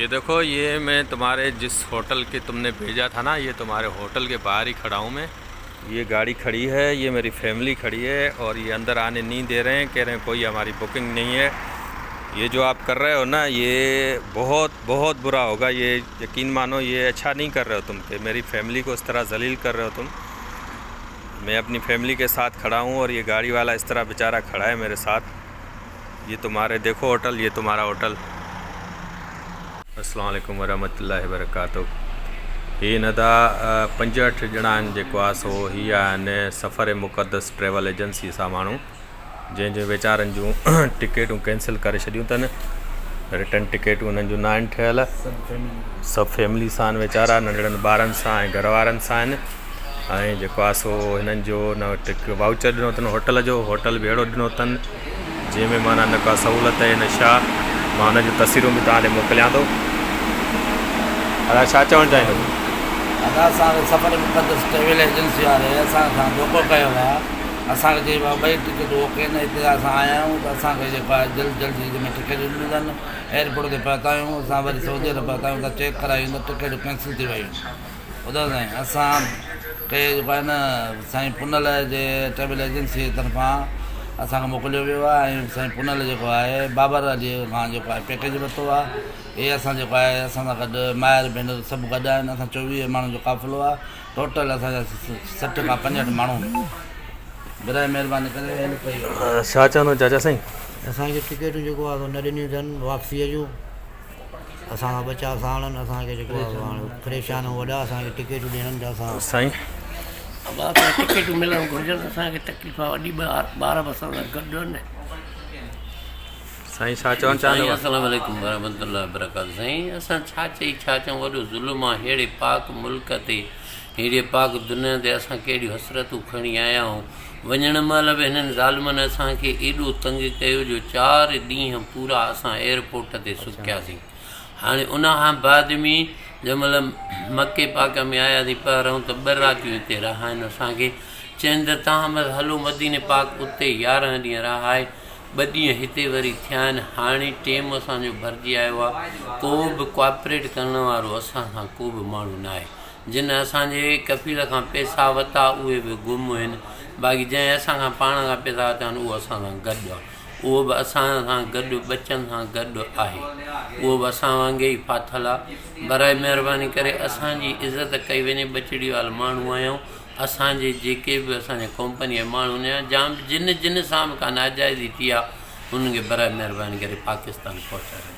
ये देखो, ये मैं तुम्हारे जिस होटल के तुमने भेजा था ना, ये तुम्हारे होटल के बाहर ही खड़ा हूँ मैं। ये गाड़ी खड़ी है, ये मेरी फैमिली खड़ी है और ये अंदर आने नहीं दे रहे हैं, कह रहे हैं कोई हमारी बुकिंग नहीं है। ये जो आप कर रहे हो ना, ये बहुत बहुत बुरा होगा। ये यकीन मानो, ये अच्छा नहीं कर रहे हो तुम, कि मेरी फैमिली को इस तरह जलील कर रहे हो तुम। मैं अपनी फैमिली के साथ खड़ा हूँ और ये गाड़ी वाला इस तरह बेचारा खड़ा है मेरे साथ। ये तुम्हारे देखो होटल, ये तुम्हारा होटल। अस्सलाम वालेकुम वरहमतुल्लाहि वबरकातुहू। ये नदा 5-8 ॼणा आहिनि जेको आहे सो हीअ आहिनि सफ़र मुक़दस ट्रेवल एजेंसी सां माण्हू, जंहिंजे वीचारनि जूं टिकेटूं कैंसिल करे छॾियूं अथनि। रिटर्न टिकेटूं उन्हनि जूं न आहिनि ठहियल। सभु फैमिली सां आहिनि वीचारा, नंढड़नि ॿारनि सां ऐं घर वारनि सां आहिनि। ऐं जेको आहे सो हिननि जो न वाउचर ॾिनो अथनि होटल जो, होटल बि अहिड़ो ॾिनो अथनि जंहिंमें माना न का सहूलियत आहे न छा। मां हुनजूं तस्वीरूं बि तव्हां ॾे मोकिलियां थो। अदा छा चवणु चाहींदो? अदा असांखे सफ़र मुक़दस ट्रेवल एजेंसी वारे असां सां धोखो कयो आहे। असांखे चई ॿई टिकेटूं ओके न, हिते असां आया आहियूं त असांखे जेको आहे जल्दी में टिकेट मिलनि। एयरपोर्ट ते पहुता आहियूं, असां वरी सऊदी अरब पहुता आहियूं त चेक करायूं त टिकेटूं कैंसिल थी वियूं। ॿुधो साईं, असांखे जेको आहे न साईं पुनल जे ट्रेवल एजेंसी जे तरफ़ां असांखे मोकिलियो वियो आहे ऐं साईं पुनल जेको आहे बाबर अली खां जेको आहे पैकेज वरितो आहे। इहे असां जेको आहे असां सां गॾु माइर भेनर सभु गॾु आहिनि। असां 24 माण्हुनि जो क़ाफ़िलो आहे। टोटल असांजा 60 खां 65 माण्हू। बराए महिरबानी करे हेल्प कई। छा चवंदो चाचा साईं? असांखे टिकेटूं जेको आहे न ॾिनियूं अथनि वापसीअ जूं। असांखां ॿ-4 साणनि असांखे जेको आहे हाणे परेशान वॾा असांखे टिकेटूं ॾियनि था असां साईं। टिकेटूं मिलणु घुरिजनि। असांखे तकलीफ़ आहे वॾी, ॿार बि असां सां गॾु आहिनि। साईं छा चवणु चाहींदो? अस्सलाम वालेकुम वरहमतुल्लाहि वबरकातुहू। साईं असां छा चई छा चऊं, वॾो ज़ुल्म आहे अहिड़े पाक मुल्क ते, हेॾे पाक दुनिया ते असां कहिड़ियूं हसरतूं खणी आया आहियूं। वञण महिल बि हिननि ज़ालिमनि असांखे एॾो तंग कयो जो 4 ॾींहं पूरा असां एयरपोर्ट ते सुकियासीं। हाणे उन खां बाद में जंहिं महिल मके पाक में आयासीं पहिरियों त 2 रातियूं हिते रहा आहिनि। असांखे चवनि त तव्हां बसि हलो मदीने पाक, उते 11 ॾींहं रहा आहे, 2 ॾींहं हिते वरी थिया आहिनि। हाणे टेम असांजो भरिजी आयो आहे। को बि कोऑपरेट करण वारो असां सां को बि माण्हू न आहे। जिन असांजे कफ़ील खां पैसा वरिता उहे बि गुम आहिनि। बाक़ी जंहिं असांखां पाण खां पैसा वरिता आहिनि उहो असां सां गॾु आहे। उहो बि असां सां गॾु बचनि सां गॾु आहे। उहो बि असां वांगुरु ई फाथल आहे। बराए महिरबानी करे असांजी इज़त कई वञे। बचड़ी वारा माण्हू आहियूं। असांजे जेके बि असांजे कंपनी जा माण्हू आहिनि, जाम जिन सां बि का नाजाइज़ी थी आहे, उन्हनि खे बराए महिरबानी करे पाकिस्तान पहुचाए।